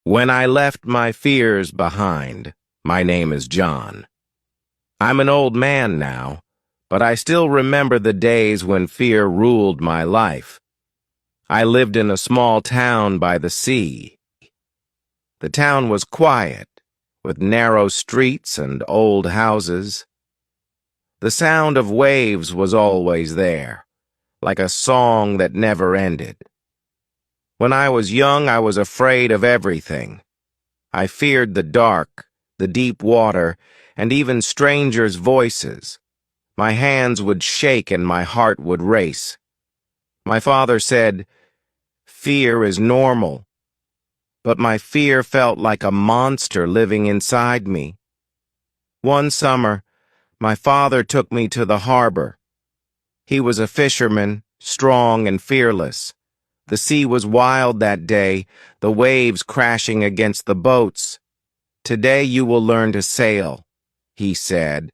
When I left my fears behind, my name is John. I'm an old man now, but I still remember the days when fear ruled my life. I lived in a small town by the sea. The town was quiet, with narrow streets and old houses. The sound of waves was always there, like a song that never ended. When I was young, I was afraid of everything. I feared the dark, the deep water, and even strangers' voices. My hands would shake and my heart would race. My father said, "Fear is normal." But my fear felt like a monster living inside me. One summer, my father took me to the harbor. He was a fisherman, strong and fearless. The sea was wild that day, the waves crashing against the boats. "Today you will learn to sail," he said.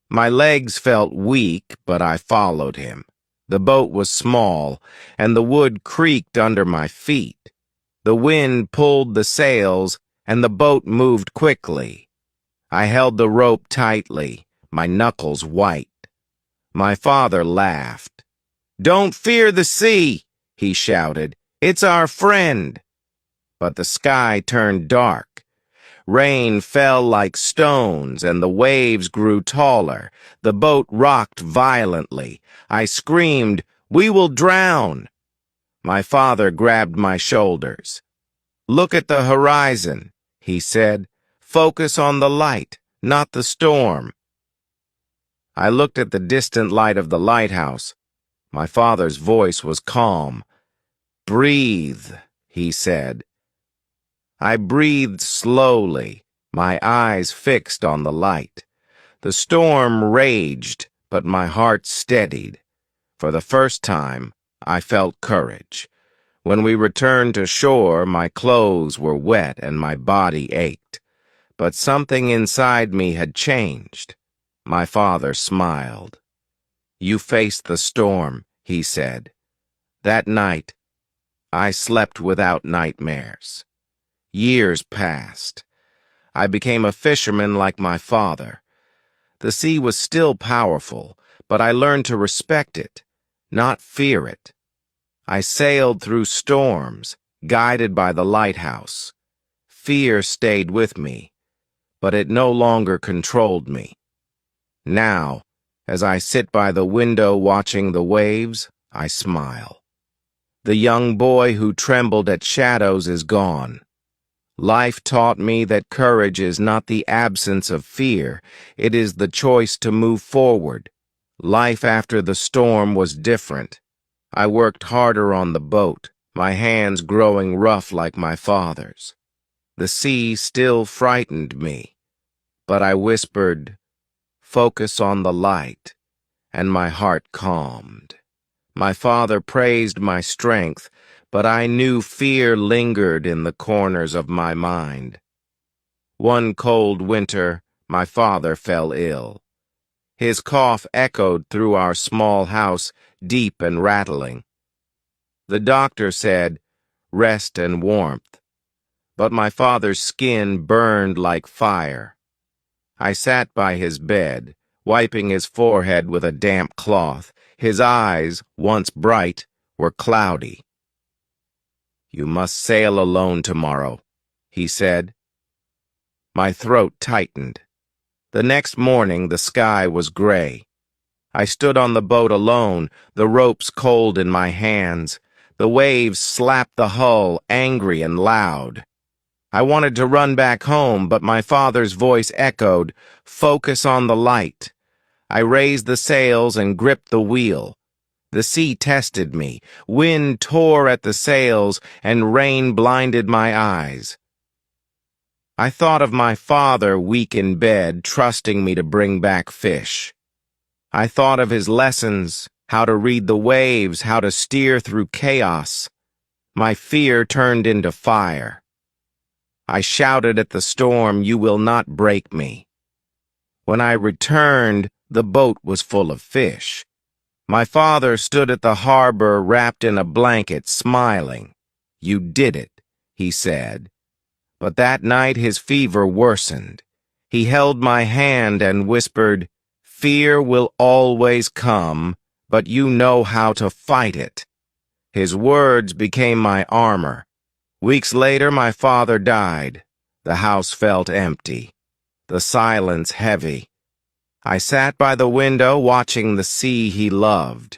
My legs felt weak, but I followed him. The boat was small, and the wood creaked under my feet. The wind pulled the sails, and the boat moved quickly. I held the rope tightly, my knuckles white. My father laughed. "Don't fear the sea," he shouted. "It's our friend." But the sky turned dark. Rain fell like stones, and the waves grew taller. The boat rocked violently. I screamed, "We will drown!" My father grabbed my shoulders. "Look at the horizon," he said. "Focus on the light, not the storm." I looked at the distant light of the lighthouse. My father's voice was calm. "Breathe," he said. I breathed slowly, my eyes fixed on the light. The storm raged, but my heart steadied. For the first time, I felt courage. When we returned to shore, my clothes were wet and my body ached. But something inside me had changed. My father smiled. "You faced the storm," he said. That night, I slept without nightmares. Years passed. I became a fisherman like my father. The sea was still powerful, but I learned to respect it, not fear it. I sailed through storms, guided by the lighthouse. Fear stayed with me, but it no longer controlled me. Now, as I sit by the window watching the waves, I smile. The young boy who trembled at shadows is gone. Life taught me that courage is not the absence of fear, it is the choice to move forward. Life after the storm was different. I worked harder on the boat, my hands growing rough like my father's. The sea still frightened me, but I whispered, "Focus on the light," and my heart calmed. My father praised my strength, but I knew fear lingered in the corners of my mind. One cold winter, my father fell ill. His cough echoed through our small house, deep and rattling. The doctor said, "Rest and warmth." But my father's skin burned like fire. I sat by his bed, wiping his forehead with a damp cloth. His eyes, once bright, were cloudy. "You must sail alone tomorrow," he said. My throat tightened. The next morning the sky was gray. I stood on the boat alone, the ropes cold in my hands. The waves slapped the hull, angry and loud. I wanted to run back home, but my father's voice echoed, "Focus on the light." I raised the sails and gripped the wheel. The sea tested me. Wind tore at the sails, and rain blinded my eyes. I thought of my father weak in bed, trusting me to bring back fish. I thought of his lessons, how to read the waves, how to steer through chaos. My fear turned into fire. I shouted at the storm, "You will not break me." When I returned, the boat was full of fish. My father stood at the harbor wrapped in a blanket, smiling. "You did it," he said. But that night his fever worsened. He held my hand and whispered, "Fear will always come, but you know how to fight it." His words became my armor. Weeks later, my father died. The house felt empty, the silence heavy. I sat by the window watching the sea he loved.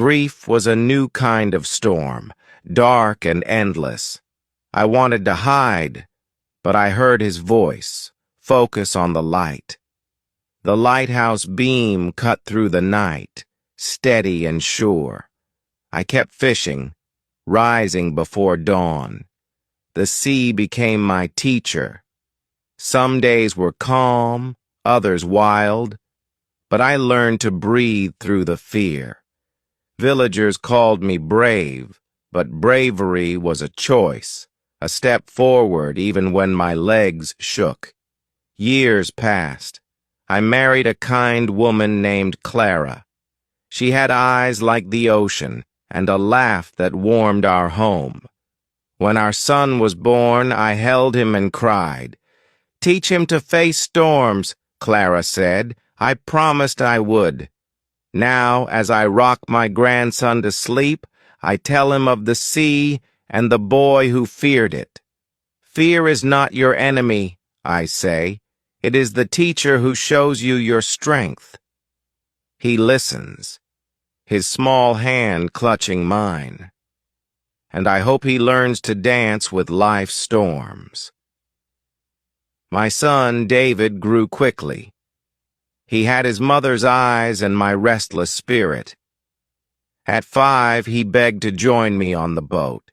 Grief was a new kind of storm, dark and endless. I wanted to hide, but I heard his voice, focus on the light. The lighthouse beam cut through the night, steady and sure. I kept fishing, rising before dawn. The sea became my teacher. Some days were calm, others wild, but I learned to breathe through the fear. Villagers called me brave, but bravery was a choice, a step forward even when my legs shook. Years passed. I married a kind woman named Clara. She had eyes like the ocean and a laugh that warmed our home. When our son was born, I held him and cried. "Teach him to face storms," Clara said. I promised I would. Now, as I rock my grandson to sleep, I tell him of the sea and the boy who feared it. Fear is not your enemy, I say. It is the teacher who shows you your strength. He listens, his small hand clutching mine. And I hope he learns to dance with life's storms. My son, David, grew quickly. He had his mother's eyes and my restless spirit. At 5, he begged to join me on the boat.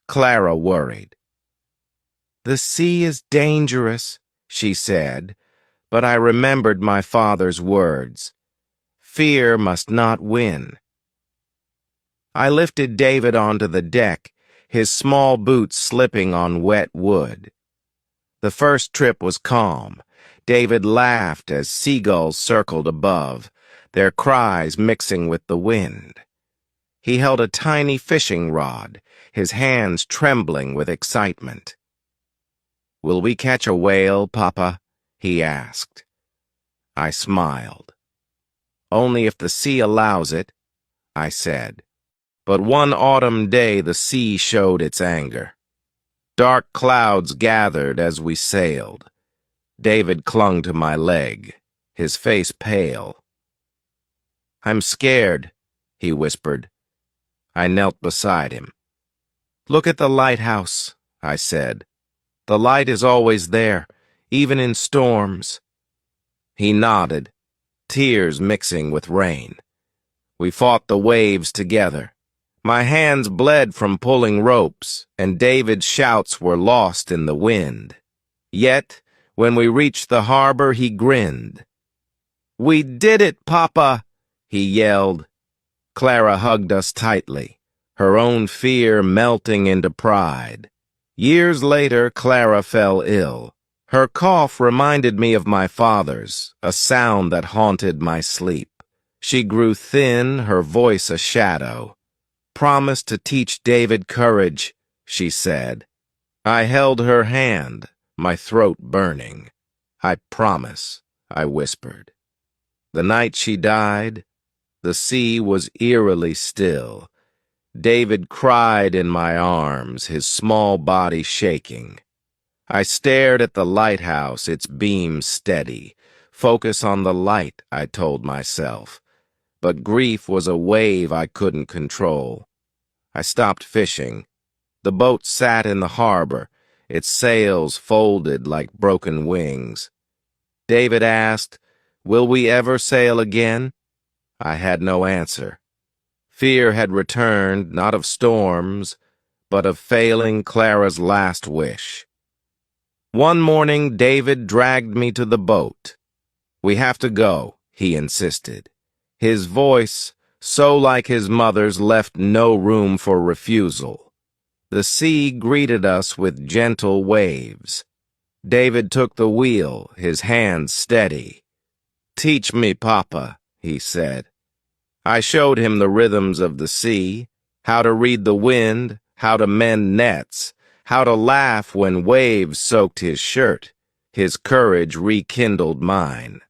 Clara worried. "The sea is dangerous," she said, but I remembered my father's words. Fear must not win. I lifted David onto the deck, his small boots slipping on wet wood. The first trip was calm. David laughed as seagulls circled above, their cries mixing with the wind. He held a tiny fishing rod, his hands trembling with excitement. "Will we catch a whale, Papa?" he asked. I smiled. "Only if the sea allows it," I said. But one autumn day the sea showed its anger. Dark clouds gathered as we sailed. David clung to my leg, his face pale. "I'm scared," he whispered. I knelt beside him. "Look at the lighthouse," I said. "The light is always there, even in storms." He nodded, tears mixing with rain. We fought the waves together. My hands bled from pulling ropes, and David's shouts were lost in the wind. Yet, when we reached the harbor, he grinned. "We did it, Papa!" he yelled. Clara hugged us tightly, her own fear melting into pride. Years later, Clara fell ill. Her cough reminded me of my father's, a sound that haunted my sleep. She grew thin, her voice a shadow. "Promise to teach David courage," she said. I held her hand, my throat burning. "I promise," I whispered. The night she died, the sea was eerily still. David cried in my arms, his small body shaking. I stared at the lighthouse, its beam steady. Focus on the light, I told myself. But grief was a wave I couldn't control. I stopped fishing. The boat sat in the harbor, its sails folded like broken wings. David asked, "Will we ever sail again?" I had no answer. Fear had returned, not of storms, but of failing Clara's last wish. One morning, David dragged me to the boat. "We have to go," he insisted. His voice, so like his mother's, left no room for refusal. The sea greeted us with gentle waves. David took the wheel, his hands steady. "Teach me, Papa," he said. I showed him the rhythms of the sea, how to read the wind, how to mend nets, how to laugh when waves soaked his shirt. His courage rekindled mine.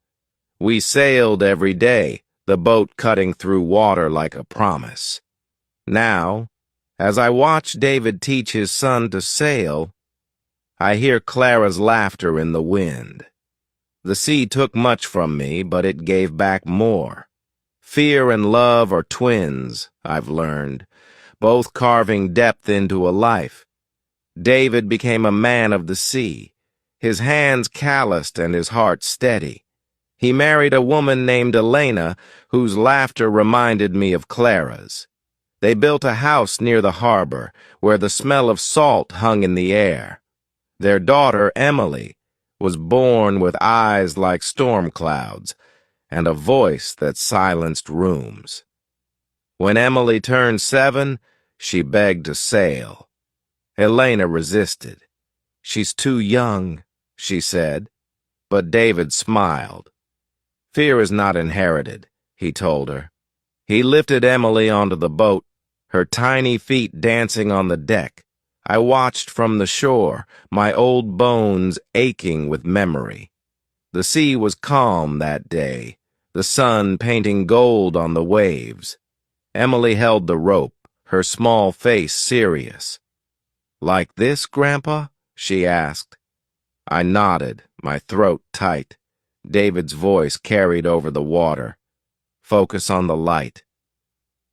We sailed every day, the boat cutting through water like a promise. Now, as I watch David teach his son to sail, I hear Clara's laughter in the wind. The sea took much from me, but it gave back more. Fear and love are twins, I've learned, both carving depth into a life. David became a man of the sea, his hands calloused and his heart steady. He married a woman named Elena, whose laughter reminded me of Clara's. They built a house near the harbor, where the smell of salt hung in the air. Their daughter, Emily, was born with eyes like storm clouds and a voice that silenced rooms. When Emily turned 7, she begged to sail. Elena resisted. "She's too young," she said, but David smiled. "Fear is not inherited," he told her. He lifted Emily onto the boat, her tiny feet dancing on the deck. I watched from the shore, my old bones aching with memory. The sea was calm that day, the sun painting gold on the waves. Emily held the rope, her small face serious. "Like this, Grandpa?" she asked. I nodded, my throat tight. David's voice carried over the water. "Focus on the light."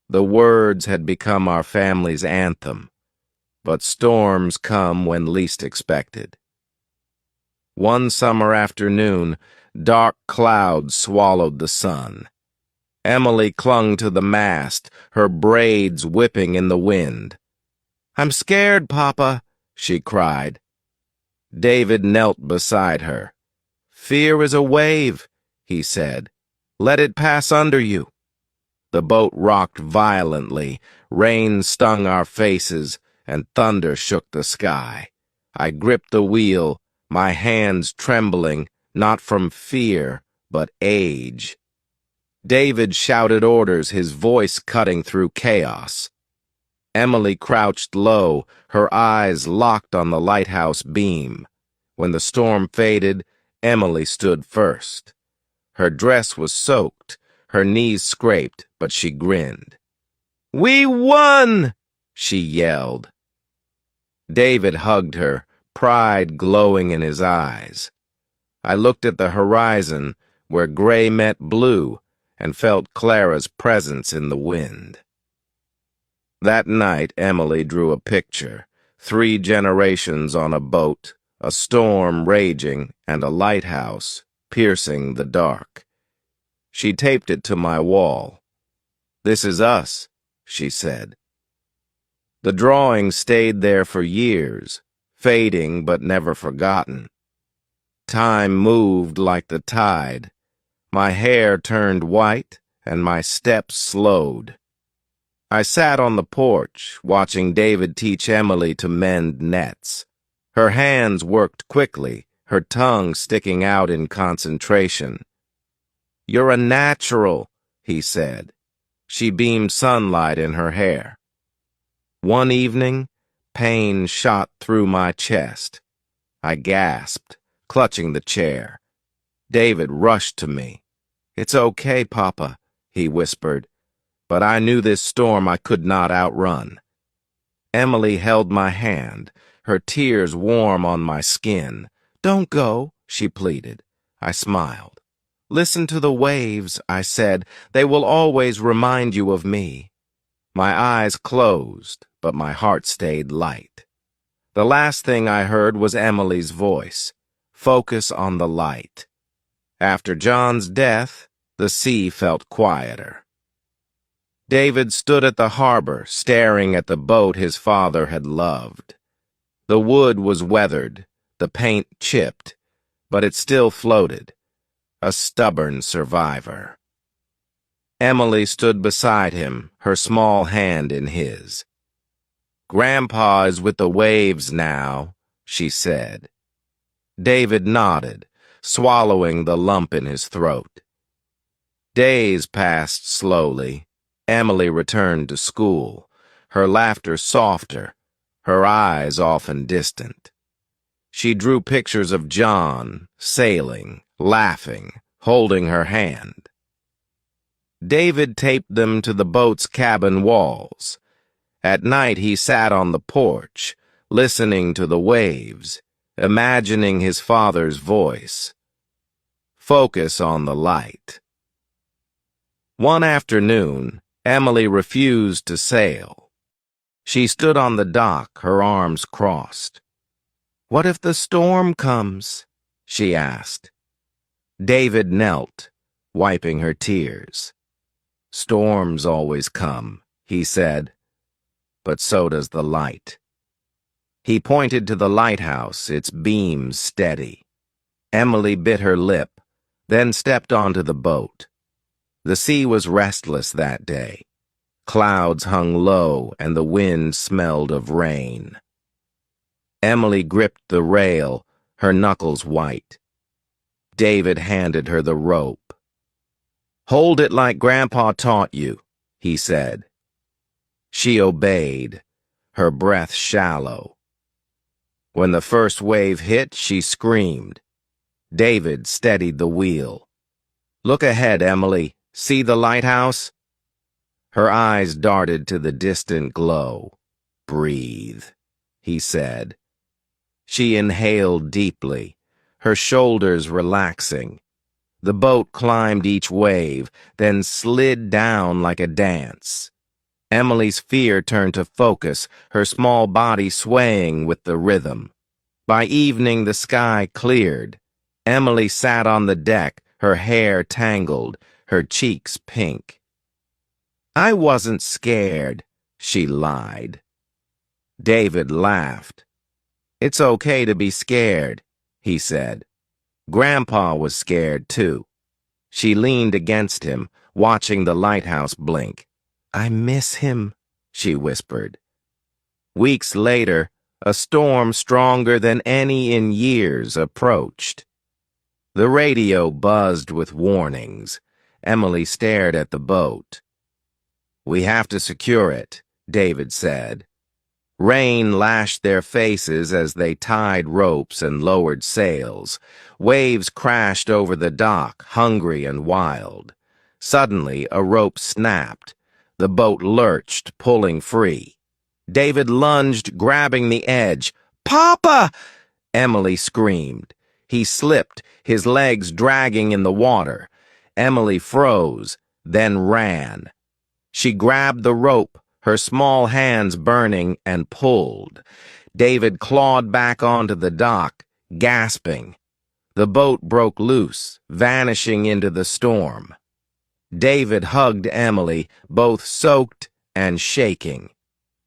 The words had become our family's anthem, but storms come when least expected. One summer afternoon, dark clouds swallowed the sun. Emily clung to the mast, her braids whipping in the wind. "I'm scared, Papa," she cried. David knelt beside her. "Fear is a wave," he said. "Let it pass under you." The boat rocked violently, rain stung our faces, and thunder shook the sky. I gripped the wheel, my hands trembling, not from fear, but age. David shouted orders, his voice cutting through chaos. Emily crouched low, her eyes locked on the lighthouse beam. When the storm faded, Emily stood first. Her dress was soaked, her knees scraped, but she grinned. "We won!" she yelled. David hugged her, pride glowing in his eyes. I looked at the horizon, where gray met blue, and felt Clara's presence in the wind. That night, Emily drew a picture, 3 generations on a boat, a storm raging, and a lighthouse piercing the dark. She taped it to my wall. "This is us," she said. The drawing stayed there for years, fading but never forgotten. Time moved like the tide. My hair turned white, and my steps slowed. I sat on the porch, watching David teach Emily to mend nets. Her hands worked quickly, her tongue sticking out in concentration. "You're a natural," he said. She beamed sunlight in her hair. One evening, pain shot through my chest. I gasped, clutching the chair. David rushed to me. "It's okay, Papa," he whispered, but I knew this storm I could not outrun. Emily held my hand, her tears warm on my skin. "Don't go," she pleaded. I smiled. "Listen to the waves," I said. "They will always remind you of me." My eyes closed, but my heart stayed light. The last thing I heard was Emily's voice. "Focus on the light." After John's death, the sea felt quieter. David stood at the harbor, staring at the boat his father had loved. The wood was weathered, the paint chipped, but it still floated, a stubborn survivor. Emily stood beside him, her small hand in his. "Grandpa is with the waves now," she said. David nodded, swallowing the lump in his throat. Days passed slowly. Emily returned to school, her laughter softer, her eyes often distant. She drew pictures of John, sailing, laughing, holding her hand. David taped them to the boat's cabin walls. At night he sat on the porch, listening to the waves, imagining his father's voice. Focus on the light. One afternoon, Emily refused to sail. She stood on the dock, her arms crossed. "What if the storm comes?" she asked. David knelt, wiping her tears. "Storms always come," he said, "but so does the light." He pointed to the lighthouse, its beams steady. Emily bit her lip, then stepped onto the boat. The sea was restless that day. Clouds hung low, and the wind smelled of rain. Emily gripped the rail, her knuckles white. David handed her the rope. "Hold it like Grandpa taught you," he said. She obeyed, her breath shallow. When the first wave hit, she screamed. David steadied the wheel. "Look ahead, Emily. See the lighthouse?" Her eyes darted to the distant glow. "Breathe," he said. She inhaled deeply, her shoulders relaxing. The boat climbed each wave, then slid down like a dance. Emily's fear turned to focus, her small body swaying with the rhythm. By evening, the sky cleared. Emily sat on the deck, her hair tangled, her cheeks pink. "I wasn't scared," she lied. David laughed. "It's okay to be scared," he said. Grandpa was scared, too. She leaned against him, watching the lighthouse blink. "I miss him," she whispered. Weeks later, a storm stronger than any in years approached. The radio buzzed with warnings. Emily stared at the boat. "We have to secure it," David said. Rain lashed their faces as they tied ropes and lowered sails. Waves crashed over the dock, hungry and wild. Suddenly, a rope snapped. The boat lurched, pulling free. David lunged, grabbing the edge. "Papa!" Emily screamed. He slipped, his legs dragging in the water. Emily froze, then ran. She grabbed the rope, her small hands burning, and pulled. David clawed back onto the dock, gasping. The boat broke loose, vanishing into the storm. David hugged Emily, both soaked and shaking.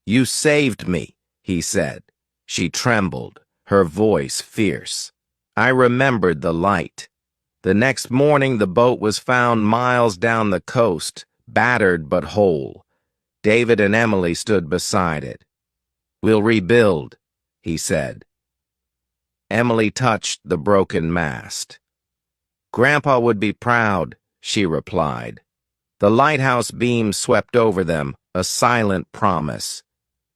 "You saved me," he said. She trembled, her voice fierce. I remembered the light. The next morning the boat was found miles down the coast, battered but whole. David and Emily stood beside it. "We'll rebuild," he said. Emily touched the broken mast. "Grandpa would be proud," she replied. The lighthouse beam swept over them, a silent promise.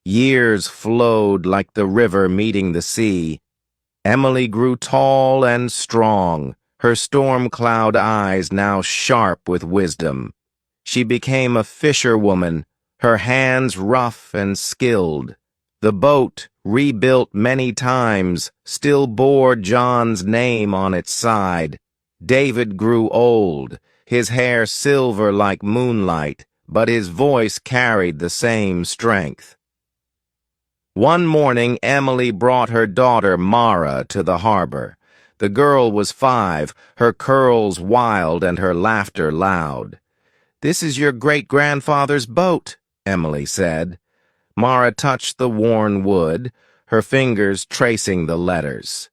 Years flowed like the river meeting the sea. Emily grew tall and strong, her storm cloud eyes now sharp with wisdom. She became a fisherwoman, her hands rough and skilled. The boat, rebuilt many times, still bore John's name on its side. David grew old, his hair silver like moonlight, but his voice carried the same strength. One morning, Emily brought her daughter Mara to the harbor. The girl was 5, her curls wild and her laughter loud. "This is your great-grandfather's boat," Emily said. Mara touched the worn wood, her fingers tracing the letters.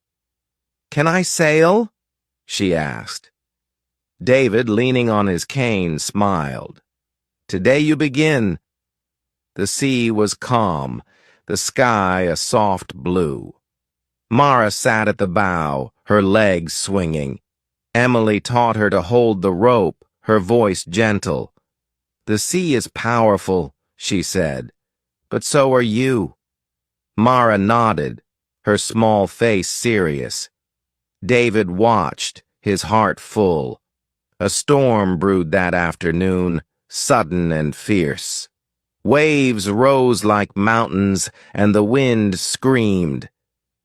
"Can I sail?" she asked. David, leaning on his cane, smiled. "Today you begin." The sea was calm, the sky a soft blue. Mara sat at the bow, her legs swinging. Emily taught her to hold the rope, her voice gentle. "The sea is powerful," she said, "but so are you." Mara nodded, her small face serious. David watched, his heart full. A storm brewed that afternoon, sudden and fierce. Waves rose like mountains, and the wind screamed.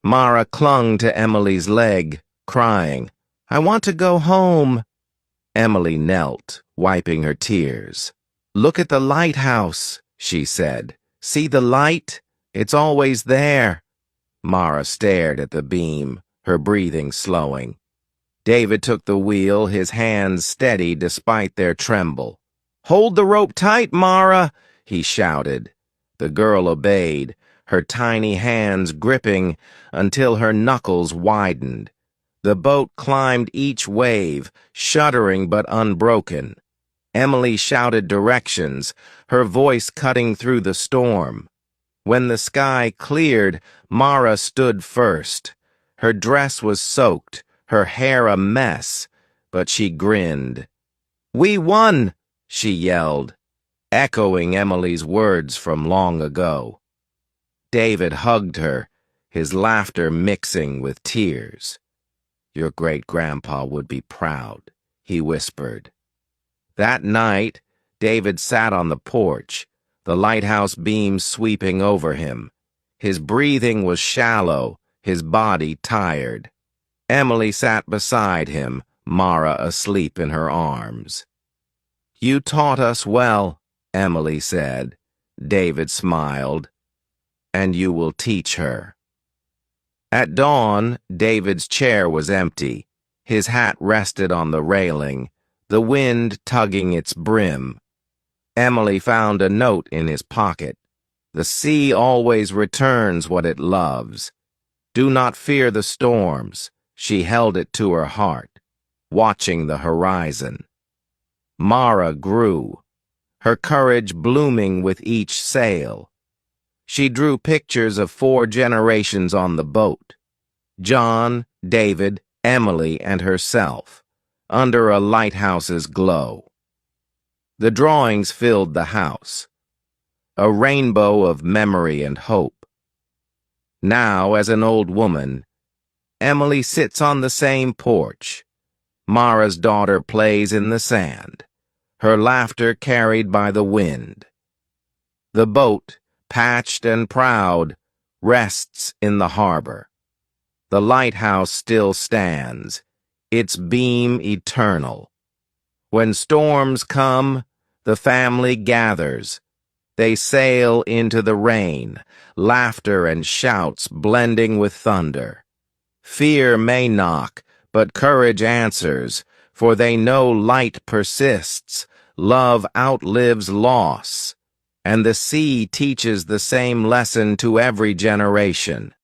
Mara clung to Emily's leg, crying, "I want to go home." Emily knelt, wiping her tears. "Look at the lighthouse," she said. "See the light? It's always there." Mara stared at the beam, her breathing slowing. David took the wheel, his hands steady despite their tremble. "Hold the rope tight, Mara," he shouted. The girl obeyed, her tiny hands gripping until her knuckles widened. The boat climbed each wave, shuddering but unbroken. Emily shouted directions, her voice cutting through the storm. When the sky cleared, Mara stood first. Her dress was soaked, her hair a mess, but she grinned. "We won!" she yelled, echoing Emily's words from long ago. David hugged her, his laughter mixing with tears. "Your great-grandpa would be proud," he whispered. That night, David sat on the porch, the lighthouse beam sweeping over him. His breathing was shallow, his body tired. Emily sat beside him, Mara asleep in her arms. "You taught us well," Emily said. David smiled. "And you will teach her." At dawn, David's chair was empty. His hat rested on the railing, the wind tugging its brim. Emily found a note in his pocket. "The sea always returns what it loves. Do not fear the storms." She held it to her heart, watching the horizon. Mara grew, her courage blooming with each sail. She drew pictures of 4 generations on the boat: John, David, Emily, and herself, under a lighthouse's glow. The drawings filled the house, a rainbow of memory and hope. Now, as an old woman, Emily sits on the same porch. Mara's daughter plays in the sand, her laughter carried by the wind. The boat, patched and proud, rests in the harbor. The lighthouse still stands, its beam eternal. When storms come, the family gathers. They sail into the rain, laughter and shouts blending with thunder. Fear may knock, but courage answers, for they know light persists, love outlives loss, and the sea teaches the same lesson to every generation.